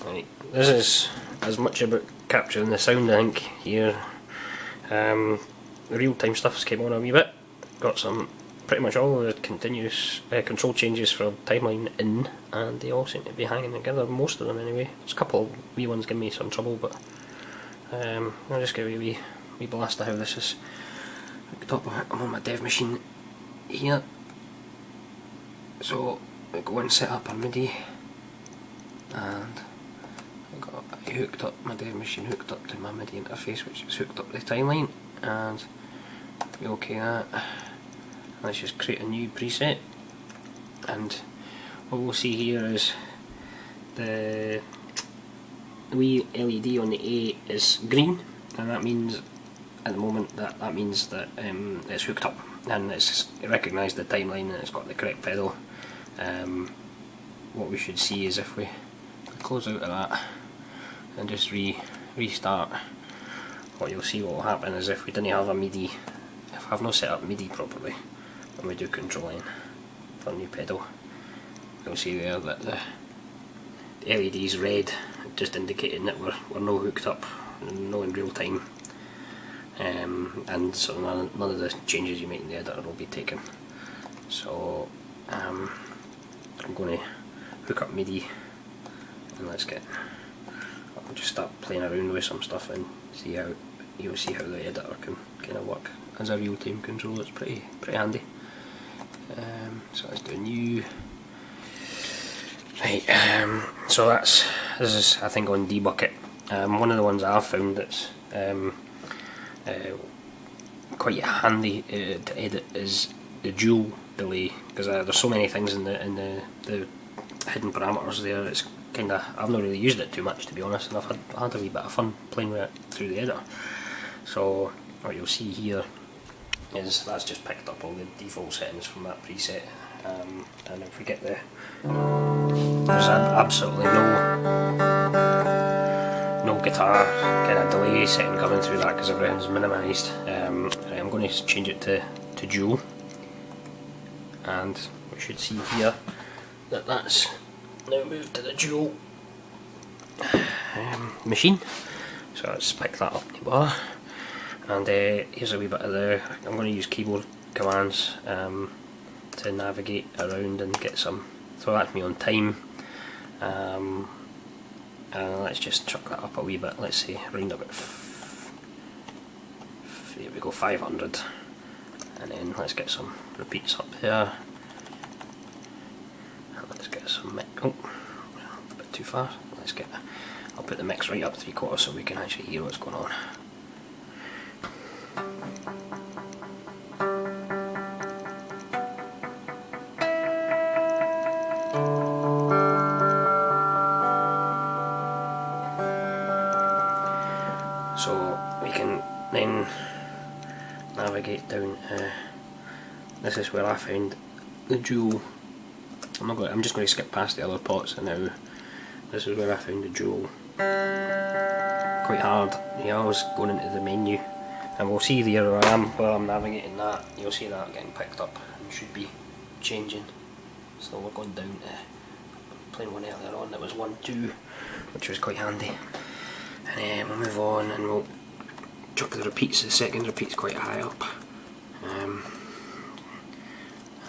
Right, this is as much about capturing the sound I think here. Real-time stuff's came on a wee bit. Got some pretty much all the continuous control changes for timeline in, and they all seem to be hanging together, most of them anyway. There's a couple wee ones give me some trouble, but I'll just give you a wee blast of how this is hooked up. I'm on my dev machine here, so I go and set up a MIDI, and I've got hooked up my dev machine hooked up to my MIDI interface, which is hooked up to the timeline, and we OK that. Let's just create a new preset, and what we'll see here is the wee LED on the A is green, and that means at the moment that means that it's hooked up and it's recognised the timeline and it's got the correct pedal. What we should see is if we close out of that and just restart, what you'll see what will happen is if we didn't have a MIDI, if I've not set up MIDI properly when we do controlling for a new pedal, you'll see there that the LED is red, just indicating that we're no hooked up, no in real time, and so none of the changes you make in the editor will be taken. So I'm going to hook up MIDI, and I'll just start playing around with some stuff and see how you'll see how the editor can kind of work as a real-time control. It's pretty handy. So let's do a new. Right, so this is I think on dbucket. One of the ones I've found that's quite handy to edit is the dual delay, because there's so many things in the hidden parameters there. It's kind of, I've not really used it too much, to be honest, and I've had a wee bit of fun playing with it through the editor. So what you'll see here is that's just picked up all the default settings from that preset, and if we get there's absolutely no guitar kind of delay setting coming through that because everything's minimised. I'm going to change it to dual, and we should see here that that's now moved to the dual machine. So let's pick that up in the bar, and here's a wee bit of I'm going to use keyboard commands to navigate around and get some. So that's me on time, and let's just chuck that up a wee bit. Let's say round about here we go, 500, and then let's get some repeats up there. And let's get some mix. Oh, a bit too far. I'll put the mix right up 3/4 so we can actually hear what's going on. So we can then navigate down. This is where I found the dual. I'm just going to skip past the other pots, and now this is where I found the dual. Quite hard. You're always going into the menu, and we'll see there where I am while I'm navigating that. You'll see that getting picked up and should be changing. So we're going down to playing one earlier on that was 1-2, which was quite handy. And then we'll move on and we'll chuck the repeats. The second repeat's quite high up, and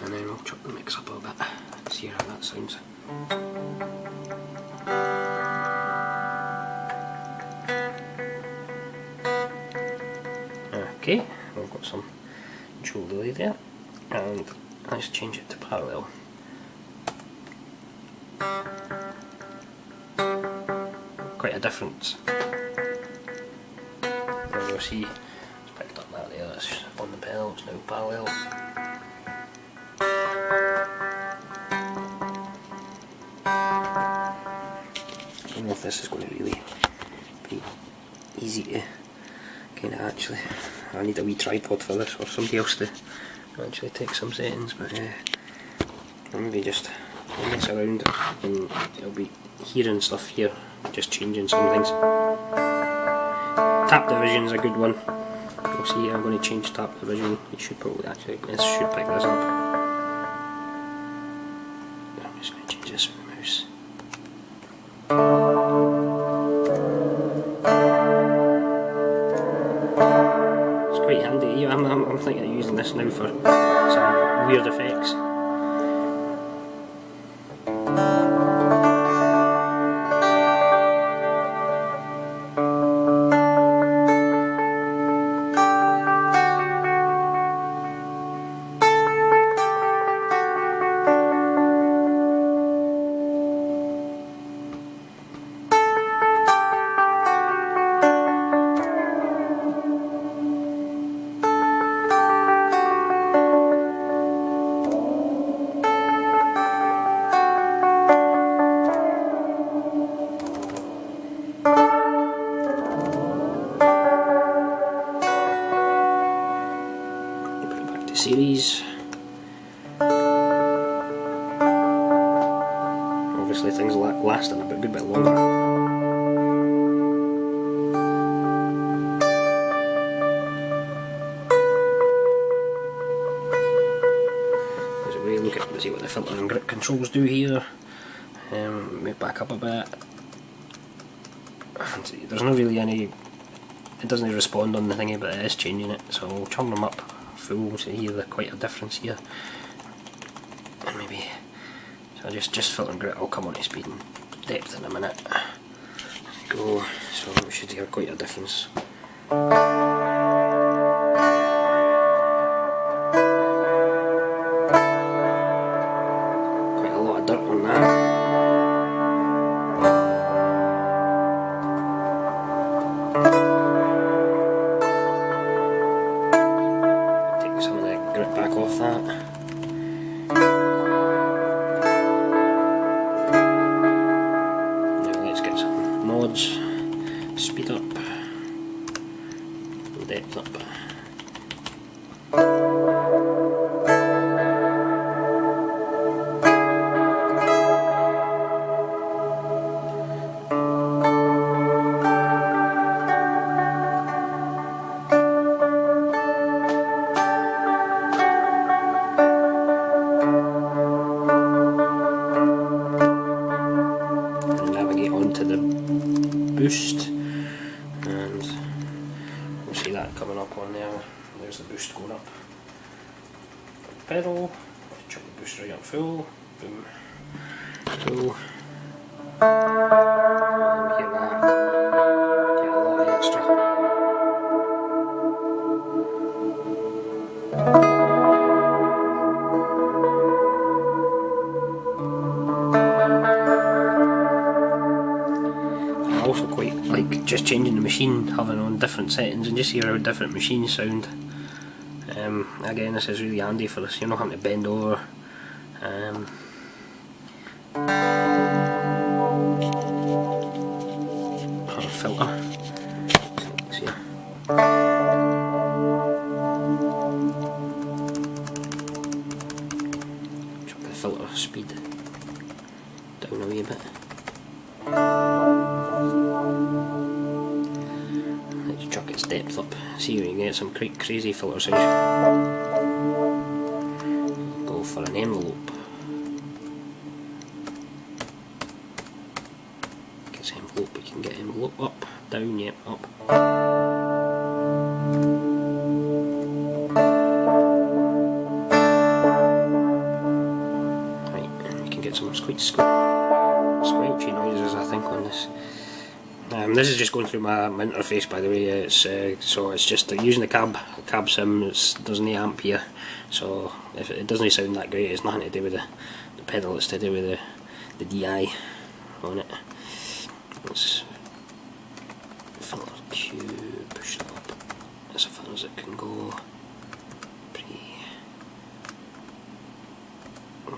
then we'll chuck the mix up a bit. See how that sounds. Okay, we've got some dual delay there, and let's change it to parallel. Quite a difference. There you'll see it's picked up that there, that's on the pedal, it's now parallel. I don't know if this is going to really be easy to kind of actually. I need a wee tripod for this, or somebody else to actually take some settings, but I'll maybe just mess around and I'll be hearing stuff here, just changing some things. Tap division is a good one. You'll see I'm going to change tap division. You should probably actually, this should pick this up. I'm just going to change this with the mouse. using this now for some weird effects. Series. Obviously things lasting a good bit longer. There's a way to look at to see what the filter and grip controls do here. Move back up a bit. And there's not really any, it doesn't respond on the thingy, but it is changing it, so I'll turn them up full, so you hear quite a difference here. And maybe, so just filter and grip, I'll come on to speed and depth in a minute. There you go, so we should hear quite a difference. Quite a lot of dirt on that. Some of the grip back off that. Now let's get some mods, speed up, depth up. Onto the boost, and we'll see that coming up on there. There's the boost going up. Pedal, chuck the boost right up full, boom, full. And hear that, get a lot of extra. I also quite like just changing the machine, having on different settings and just hear how different machines sound. Again, this is really handy for us, you're not having to bend over. Filter. See. Chuck the filter speed down a wee bit. Let's chuck its depth up, see if we can get some crazy filter sound. Go for an envelope. Gets envelope, we can get envelope up, down, yep, up. Right, and we can get some quite squelchy noises, I think, on this. This is just going through my interface, by the way. It's so it's just using the cab sim. There's no amp here, so if it doesn't sound that great, it's nothing to do with the pedal. It's to do with the DI on it. Let's filter Q, push that up as far as it can go. I'll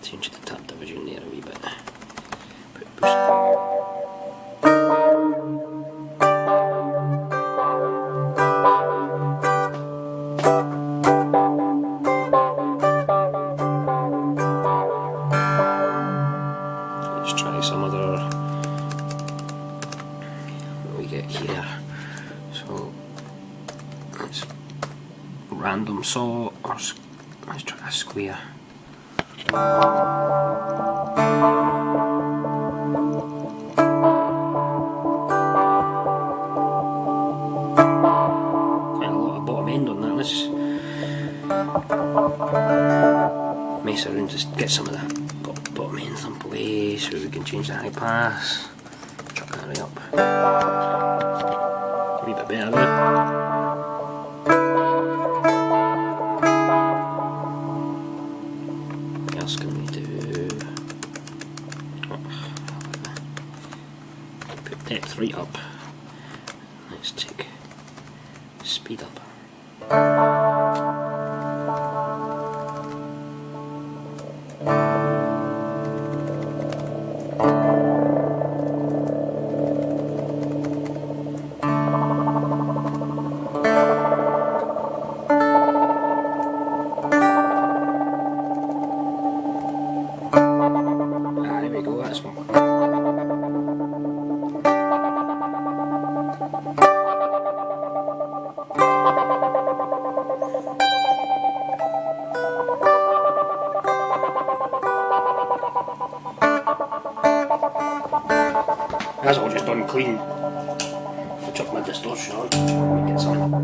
change the tap division there a wee bit. Put boost. Let's try some other. What do we get here? So let's random saw, or let's try a square. Quite a lot of bottom end on that. just get some of that bottom end thump away so we can change the high pass. Chuck that right up. A wee bit better there. What else can we do? Put depth right up. Let's take speed up. There we go, that's one. That's all just done clean. I'll chuck my distortion on and get some.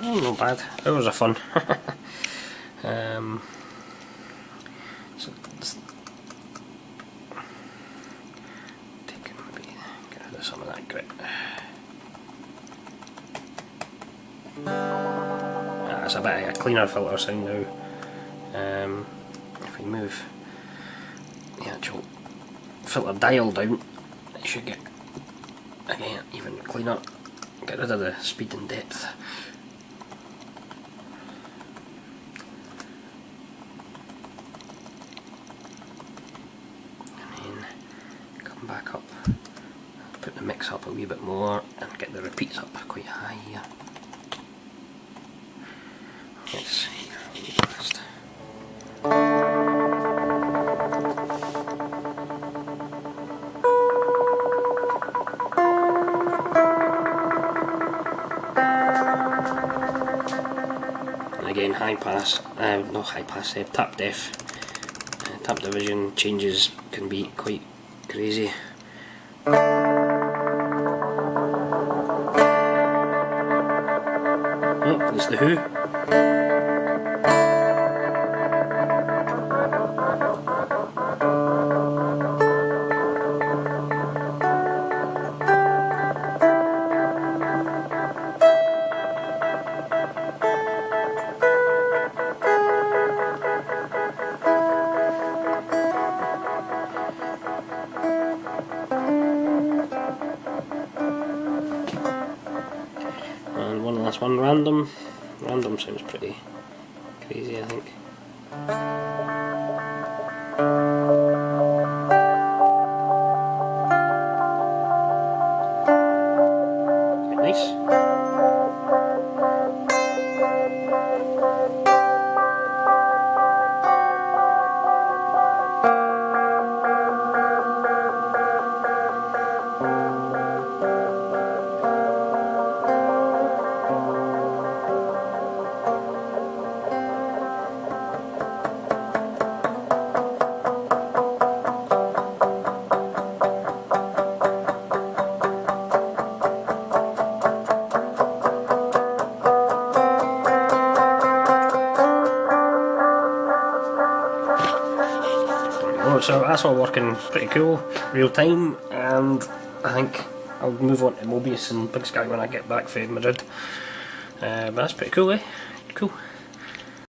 Oh, not bad. That was a fun. So maybe get rid of some of that grit. That's a bit of a cleaner filter sound now. If we move the actual filter dial down, it should get again even cleaner. Get rid of the speed and depth. Back up, put the mix up a wee bit more and get the repeats up quite high here. Let's see how we fast. And again, high pass, not high pass, tap def, tap division changes can be quite crazy. Oh, it's the Who. And one last one, random. Random sounds pretty crazy, I think. Quite nice. So that's all working pretty cool, real time, and I think I'll move on to Mobius and Big Sky when I get back from Madrid. But that's pretty cool, eh? Cool.